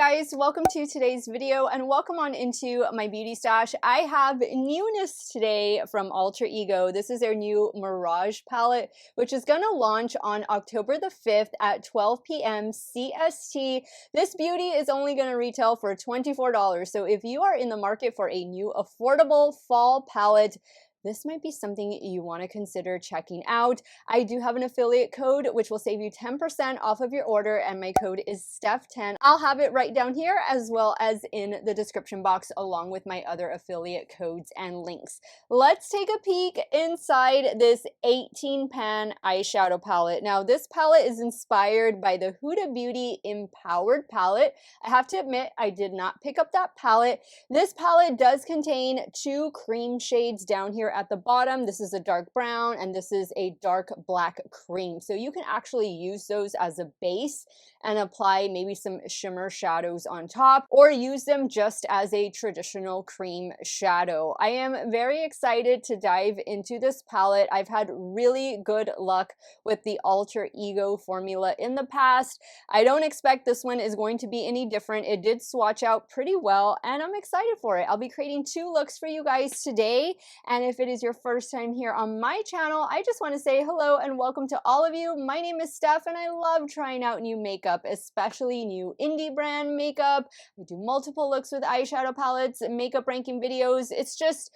guys, welcome to today's video and welcome on into my beauty stash. I have newness today from Alter Ego. This is their new Mirage palette, which is going to launch on October the 5th at 12 p.m. CST. This beauty is only going to retail for $24. So if you are in the market for a new affordable fall palette, this might be something you want to consider checking out. I do have an affiliate code which will save you 10% off of your order, and my code is Steff10. I'll have it right down here as well as in the description box along with my other affiliate codes and links. Let's take a peek inside this 18-pan eyeshadow palette. Now this palette is inspired by the Huda Beauty Empowered palette. I have to admit I did not pick up that palette. This palette does contain two cream shades down here at the bottom. This is a dark brown and this is a dark black cream. So you can actually use those as a base and apply maybe some shimmer shadows on top, or use them just as a traditional cream shadow. I am very excited to dive into this palette. I've had really good luck with the Alter Ego formula in the past. I don't expect this one is going to be any different. It did swatch out pretty well and I'm excited for it. I'll be creating two looks for you guys today, and if it is your first time here on my channel, I just want to say hello and welcome to all of you. My name is Steph and I love trying out new makeup, especially new indie brand makeup. I do multiple looks with eyeshadow palettes and makeup ranking videos. It's just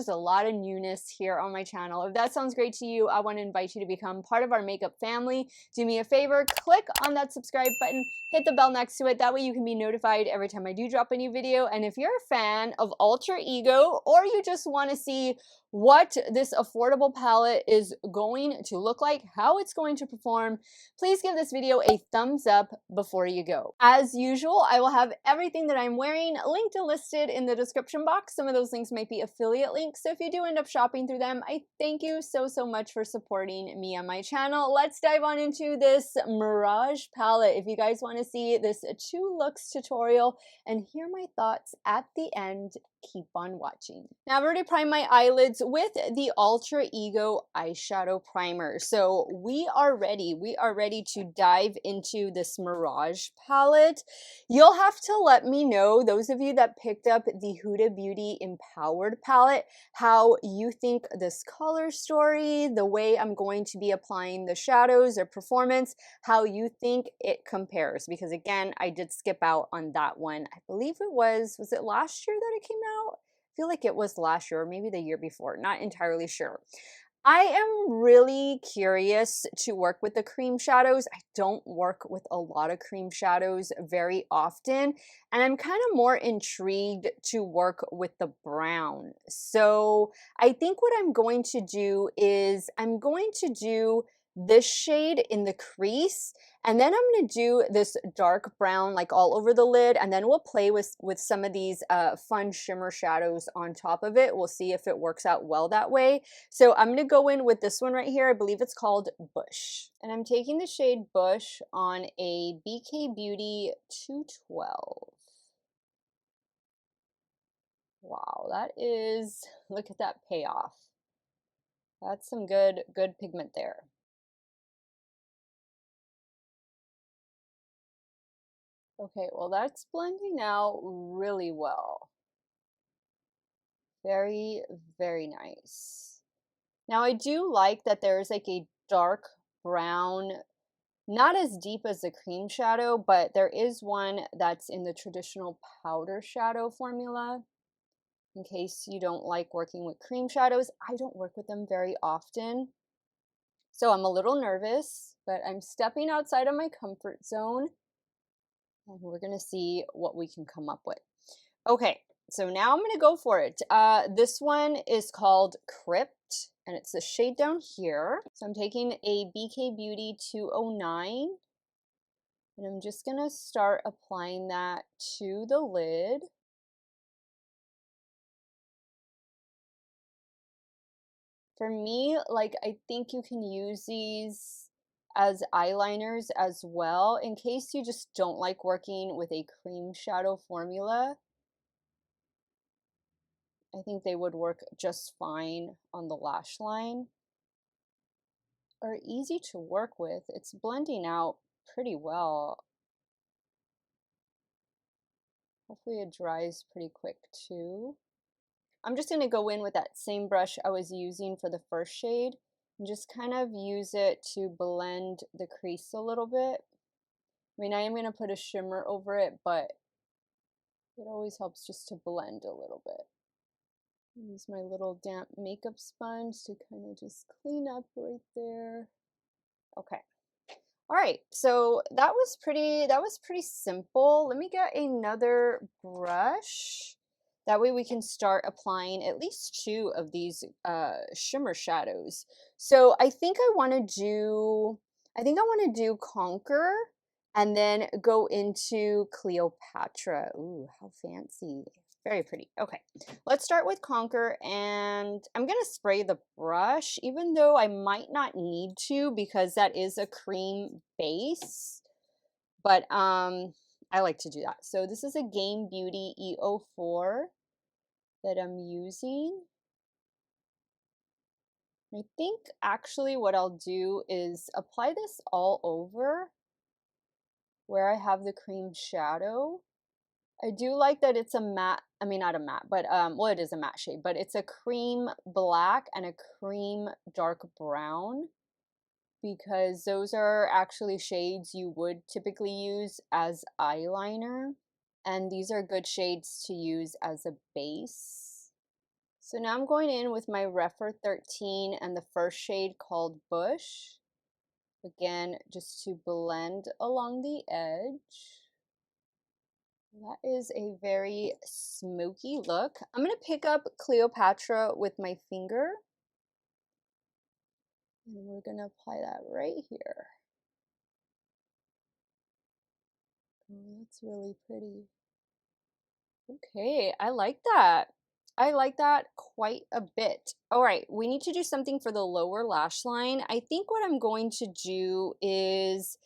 a lot of newness here on my channel. If that sounds great to you, I want to invite you to become part of our makeup family. Do me a favor, click on that subscribe button, hit the bell next to it. That way you can be notified every time I do drop a new video. And if you're a fan of Alter Ego, or you just want to see what this affordable palette is going to look like, how it's going to perform, please give this video a thumbs up before you go. As usual, I will have everything that I'm wearing linked and listed in the description box. Some of those links might be affiliate links, so if you do end up shopping through them, I thank you so much for supporting me on my channel. Let's dive on into this Mirage palette. If you guys want to see this two looks tutorial and hear my thoughts at the end, keep on watching. Now I've already primed my eyelids with the Alter Ego eyeshadow primer. So we are ready to dive into this Mirage palette. You'll have to let me know, those of you that picked up the Huda Beauty Empowered palette, how you think this color story, the way I'm going to be applying the shadows or performance, how you think it compares. Because again, I did skip out on that one. I believe it was it last year that it came out? I feel like it was last year or maybe the year before, not entirely sure. I am really curious to work with the cream shadows. I don't work with a lot of cream shadows very often, and I'm kind of more intrigued to work with the brown. So I think what I'm going to do is I'm going to do this shade in the crease, and then I'm going to do this dark brown like all over the lid, and then we'll play with some of these fun shimmer shadows on top of it. We'll see if it works out well that way. So I'm going to go in with this one right here. I believe it's called Bush, and I'm taking the shade Bush on a BK Beauty 212. Wow, that is, look at that payoff. That's some good pigment there. Okay, well that's blending out really well. Very nice. Now I do like that there's like a dark brown, not as deep as the cream shadow, but there is one that's in the traditional powder shadow formula. In case you don't like working with cream shadows, I don't work with them very often. So I'm a little nervous, but I'm stepping outside of my comfort zone. And we're going to see what we can come up with. Okay, so now I'm going to go for it. This one is called Crypt, and it's the shade down here. So I'm taking a BK Beauty 209, and I'm just going to start applying that to the lid. For me, like, I think you can use these as eyeliners as well, in case you just don't like working with a cream shadow formula. I think they would work just fine on the lash line. Are easy to work with. It's blending out pretty well. Hopefully it dries pretty quick too. I'm just going to go in with that same brush I was using for the first shade and just kind of use it to blend the crease a little bit. I mean, I am going to put a shimmer over it, but it always helps just to blend a little bit. Use my little damp makeup sponge to kind of just clean up right there. Okay. All right, so that was pretty simple. Let me get another brush. That way we can start applying at least two of these shimmer shadows. So I think I want to do Conquer and then go into Cleopatra. Ooh, how fancy. Very pretty. Okay, let's start with Conquer, and I'm going to spray the brush, even though I might not need to because that is a cream base, but I like to do that. So this is a Game Beauty E04 that I'm using. I think actually what I'll do is apply this all over where I have the cream shadow. I do like that it's a matte, I mean not a matte, but well it is a matte shade, but it's a cream black and a cream dark brown, because those are actually shades you would typically use as eyeliner, and these are good shades to use as a base. So now I'm going in with my Refer 13 and the first shade called Bush, again just to blend along the edge. That is a very smoky look. I'm going to pick up Cleopatra with my finger. And we're going to apply that right here. Oh, that's really pretty. Okay, I like that. I like that quite a bit. All right, we need to do something for the lower lash line. I think what I'm going to do is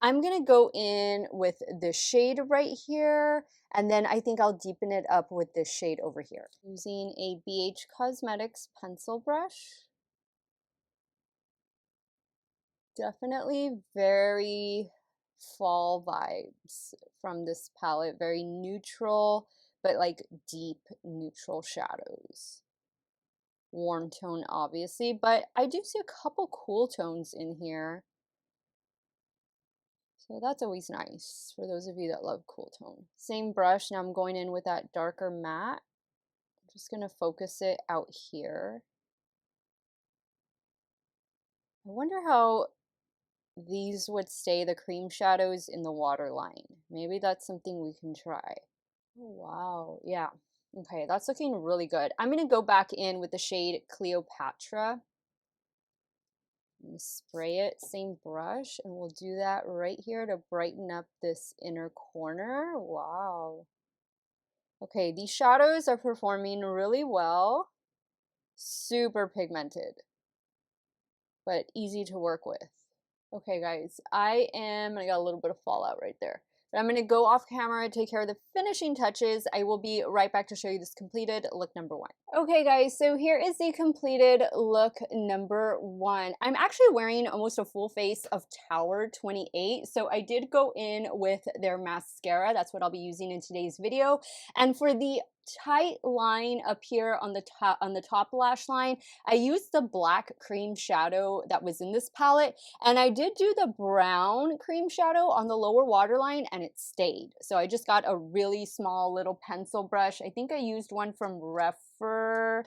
I'm going to go in with this shade right here, and then I think I'll deepen it up with this shade over here. Using a BH Cosmetics pencil brush. Definitely very fall vibes from this palette. Very neutral, but like deep neutral shadows. Warm tone, obviously, but I do see a couple cool tones in here. So that's always nice for those of you that love cool tone. Same brush, now I'm going in with that darker matte. I'm just going to focus it out here. I wonder how these would stay, the cream shadows, in the waterline. Maybe that's something we can try. Oh, wow. Yeah. Okay, that's looking really good. I'm going to go back in with the shade Cleopatra. Spray it, same brush, and we'll do that right here to brighten up this inner corner. Wow. Okay, these shadows are performing really well. Super pigmented, but easy to work with. Okay, guys, I got a little bit of fallout right there. But I'm going to go off camera, take care of the finishing touches. I will be right back to show you this completed look number one. Okay, guys, so here is the completed look number one. I'm actually wearing almost a full face of Tower 28. So I did go in with their mascara. That's what I'll be using in today's video. And for the tight line up here on the top lash line, I used the black cream shadow that was in this palette, and I did do the brown cream shadow on the lower waterline, and it stayed. So I just got a really small little pencil brush. I think I used one from Refer.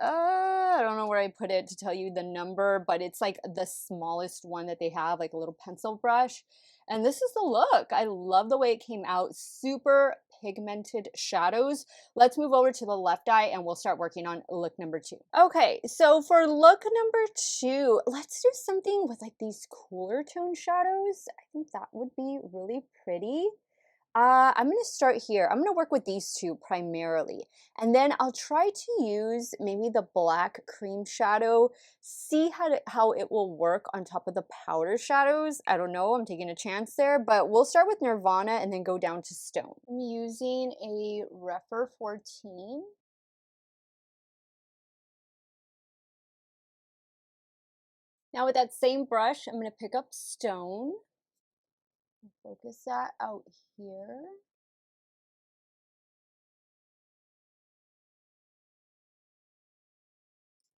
I don't know where I put it to tell you the number, but it's like the smallest one that they have, like a little pencil brush. And this is the look. I love the way it came out. Super pigmented shadows. Let's move over to the left eye and we'll start working on look number two. Okay, so for look number two, let's do something with like these cooler tone shadows. I think that would be really pretty. I'm going to start here. I'm going to work with these two primarily, and then I'll try to use maybe the black cream shadow, see how it will work on top of the powder shadows. I don't know, I'm taking a chance there, but we'll start with Nirvana and then go down to Stone. I'm using a Refer 14. Now with that same brush, I'm going to pick up Stone. Focus that out here.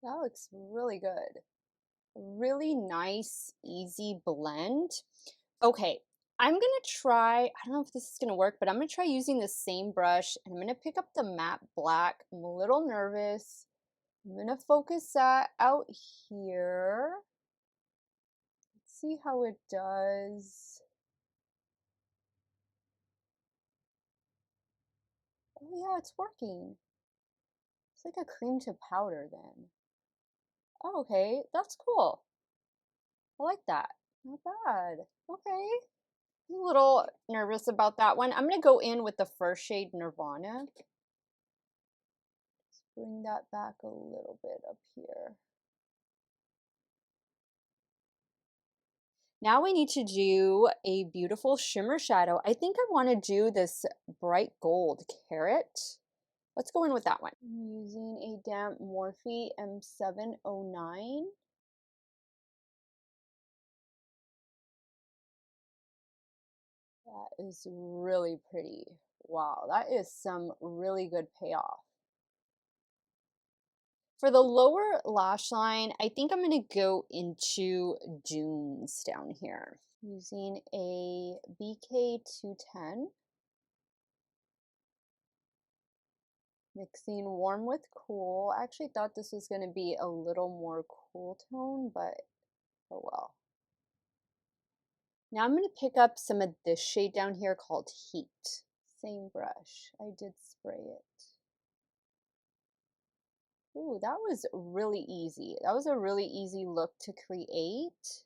That looks really good. Really nice, easy blend. Okay, I'm gonna try, I don't know if this is gonna work, but I'm gonna try using the same brush and I'm gonna pick up the matte black. I'm a little nervous. I'm gonna focus that out here. Let's see how it does. Oh yeah, it's working. It's like a cream to powder then. Oh, okay, that's cool. I like that. Not bad. Okay. I'm a little nervous about that one. I'm gonna go in with the first shade Nirvana. Let's bring that back a little bit up here. Now we need to do a beautiful shimmer shadow. I think I want to do this bright gold carrot. Let's go in with that one. I'm using a damp Morphe M709. That is really pretty. Wow, that is some really good payoff. For the lower lash line, I think I'm going to go into Dunes down here using a BK210. Mixing warm with cool. I actually thought this was going to be a little more cool tone, but oh well. Now I'm going to pick up some of this shade down here called Heat. Same brush. I did spray it. Ooh, that was really easy. That was a really easy look to create.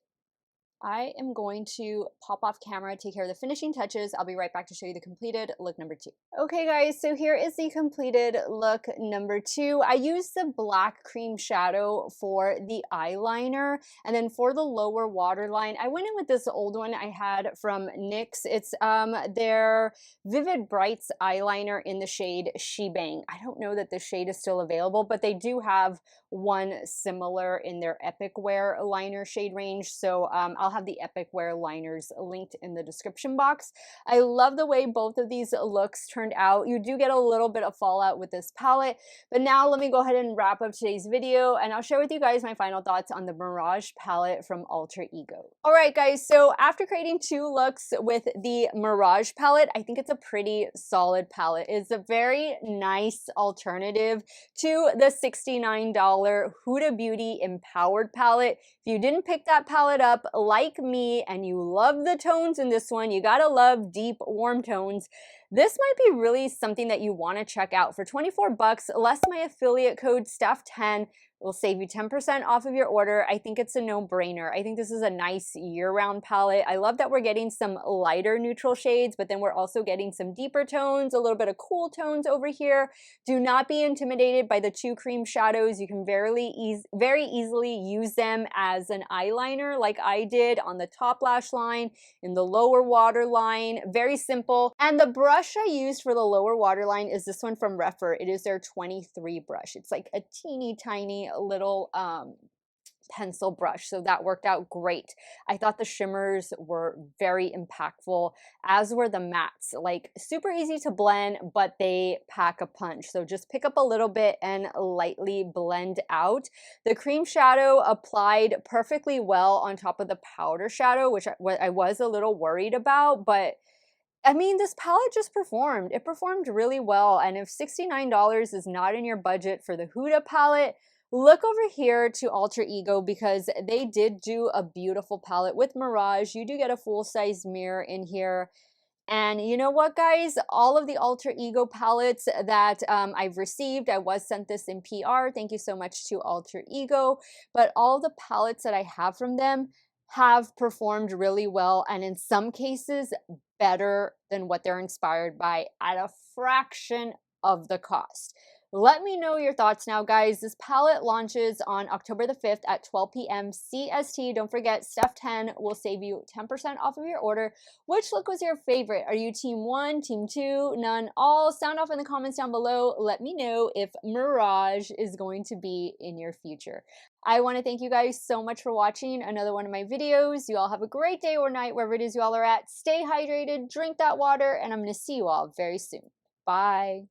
I am going to pop off camera, take care of the finishing touches. I'll be right back to show you the completed look number 2. Okay guys, so here is the completed look number 2. I used the black cream shadow for the eyeliner, and then for the lower waterline, I went in with this old one I had from NYX. It's their Vivid Brights eyeliner in the shade Shebang. I don't know that this shade is still available, but they do have one similar in their Epic Wear liner shade range, so I'll have the Epic Wear liners linked in the description box. I love the way both of these looks turned out. You do get a little bit of fallout with this palette, but now let me go ahead and wrap up today's video, and I'll share with you guys my final thoughts on the Mirage palette from Alter Ego. All right, guys, so after creating 2 looks with the Mirage palette, I think it's a pretty solid palette. It's a very nice alternative to the $69 Huda Beauty Empowered palette. If you didn't pick that palette up like me and you love the tones in this one, you gotta love deep warm tones, this might be really something that you want to check out. For 24 bucks, less my affiliate code Steff10 will save you 10% off of your order. I think it's a no-brainer. I think this is a nice year-round palette. I love that we're getting some lighter neutral shades, but then we're also getting some deeper tones, a little bit of cool tones over here. Do not be intimidated by the 2 cream shadows. You can very easily use them as an eyeliner like I did on the top lash line, in the lower waterline. Very simple. And the brush I used for the lower waterline is this one from Refer. It is their 23 brush. It's like a teeny tiny little pencil brush, so that worked out great. I thought the shimmers were very impactful, as were the mattes. Like, super easy to blend, but they pack a punch. So just pick up a little bit and lightly blend out. The cream shadow applied perfectly well on top of the powder shadow, which I was a little worried about, but I mean, this palette just performed. It performed really well, and if $69 is not in your budget for the Huda palette, look over here to Alter Ego, because they did do a beautiful palette with Mirage. You do get a full-size mirror in here. And you know what, guys? All of the Alter Ego palettes that I've received, I was sent this in PR. Thank you so much to Alter Ego. But all the palettes that I have from them have performed really well, and in some cases, better than what they're inspired by at a fraction of the cost. Let me know your thoughts now, guys. This palette launches on October the 5th at 12 p.m. CST. Don't forget, Steff10 will save you 10% off of your order. Which look was your favorite? Are you team 1, team 2, none, all? Sound off in the comments down below. Let me know if Mirage is going to be in your future. I want to thank you guys so much for watching another one of my videos. You all have a great day or night wherever it is you all are at. Stay hydrated, drink that water, and I'm going to see you all very soon. Bye.